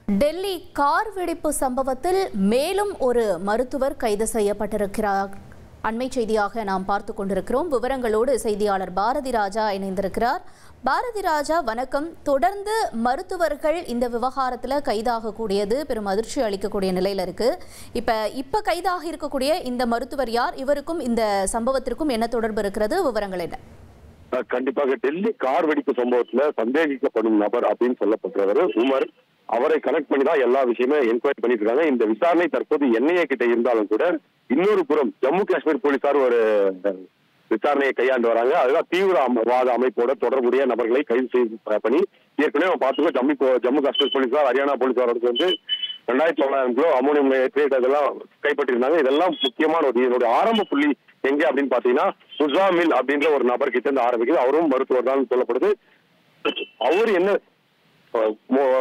Delhi car வெடிப்பு சம்பவத்தில் மேலும் ஒரு மருத்துவர் கைது செய்யப்பட்டிருக்கிறார். அண்மை செய்தியாக நாம் பார்த்து கொண்டிருக்கிறோம். விவரங்களோடு செய்தியாளர் பாரதி ராஜா இணைந்திருக்கிறார். பாரதி ராஜா, வணக்கம். தொடர்ந்து மருத்துவர்கள் இந்த விவகாரத்தில் கைதாகக்கூடியது பெரும் அதிர்ச்சி அளிக்கக்கூடிய நிலையில் இருக்கு. இப்ப கைதாக இருக்கக்கூடிய இந்த மருத்துவர் யார்? இவருக்கும் இந்த சம்பவத்திற்கும் என்ன தொடர்பு இருக்கிறது? விவரங்கள் என்ன? கண்டிப்பாக டெல்லி கார் வெடிப்பு சம்பவத்துல சந்தேகிக்கப்படும் நபர் அப்படின்னு சொல்லப்படுறவர் உமர். அவரை கனெக்ட் பண்ணி தான் எல்லா விஷயமே என்கொயரி பண்ணிட்டு இருக்காங்க. இந்த விசாரணை தற்போது என்ஐஏ கிட்ட இருந்தாலும் கூட இன்னொரு புறம் ஜம்மு காஷ்மீர் போலீசார் ஒரு விசாரணையை கையாண்டு வராங்க. அதுதான் தீவிரவாத அமைப்போட தொடர்புடைய நபர்களை கைது செய்து பண்ணி ஏற்கனவே நம்ம பார்த்துக்கோ ஜம்மு காஷ்மீர் போலீசார் ஹரியானா போலீசாருக்கு வந்து 2900 கிலோ அமோனியம் நைட்ரேட் அதெல்லாம் கைப்பற்றிருந்தாங்க. இதெல்லாம் முக்கியமான ஒரு இதனுடைய ஆரம்ப புள்ளி எங்க அப்படின்னு பாத்தீங்கன்னா முசாமில் அப்படின்ற ஒரு நபர் கிட்ட இருந்து ஆரம்பிக்குது. அவரும் மருத்துவர் தான் சொல்லப்படுது. அவர் என்ன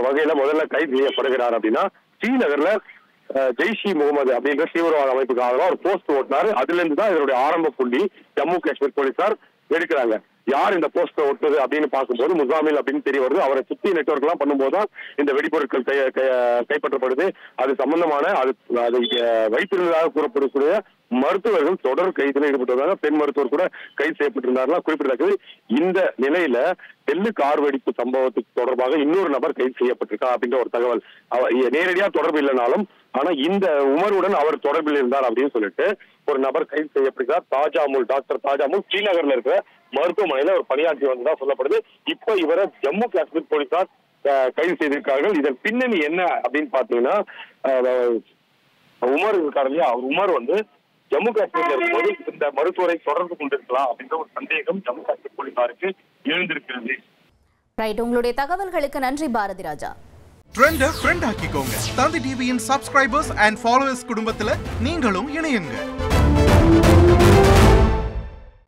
வகையில முதல்ல கைது செய்யப்படுகிறார் அப்படின்னா, ஸ்ரீநகர்ல ஜெய்ஷி முகமது அப்படின்ற தீவிரவாத அமைப்புக்காக ஒரு போஸ்ட் ஓட்டினாரு. அதுல இருந்து தான் இதனுடைய ஆரம்ப புள்ளி ஜம்மு காஷ்மீர் போலீசார் எடுக்கிறாங்க. யார் இந்த போஸ்டர் ஒட்டுது அப்படின்னு பார்க்கும்போது முசாமில் அப்படின்னு தெரிய வருது. அவரை சுத்தி நெட்வொர்க் எல்லாம் பண்ணும்போது தான் இந்த வெடிபொருட்கள் கைப்பற்றப்படுது. அது சம்பந்தமான அதை வைத்திருந்ததாக கூறப்படக்கூடிய மருத்துவர்கள் தொடர் கைதில் ஈடுபட்டிருந்தாங்க. பெண் மருத்துவர் கூட கைது செய்யப்பட்டிருந்தார்கள் குறிப்பிடத்தக்கது. இந்த நிலையில டெல்லி கார் வெடிப்பு சம்பவத்துக்கு தொடர்பாக இன்னொரு நபர் கைது செய்யப்பட்டிருக்கா அப்படின்ற ஒரு தகவல். நேரடியா தொடர்பு இல்லைனாலும் ஆனா இந்த உமருடன் அவர் தொடர்பில் இருந்தார் அப்படின்னு சொல்லிட்டு ஒரு நபர் கைது செய்யப்படுகிறார். தாஜாமுல், டாக்டர் தாஜாமுல் ஸ்ரீநகர்ல இருக்கிற மருத்துவமனையில ஒரு பணியாற்றி வந்ததா சொல்லப்படுது. இப்ப இவரை ஜம்மு காஷ்மீர் போலீசார் கைது செய்திருக்கார்கள். இதன் பின்னணி என்ன அப்படின்னு பாத்தீங்கன்னா, உமர் இருக்காரு இல்லையா, உமர் வந்து ஜம்மு காஷ்மீர்ல இருக்கும்போது இந்த மருத்துவரை தொடர்பு கொண்டிருக்கலாம் அப்படின்ற ஒரு சந்தேகம் ஜம்மு காஷ்மீர் போலீசாருக்கு எழுந்திருக்கிறது. ரைட், உங்களுடைய தகவல்களுக்கு நன்றி பாரதி ராஜா. ட்ரெண்ட ஃப்ரெண்ட் ஆக்கிக்கோங்க. தந்தி டிவியின் சப்ஸ்கிரைபர்ஸ் அண்ட் ஃபாலோவர்ஸ் குடும்பத்துல நீங்களும் இணையுங்க.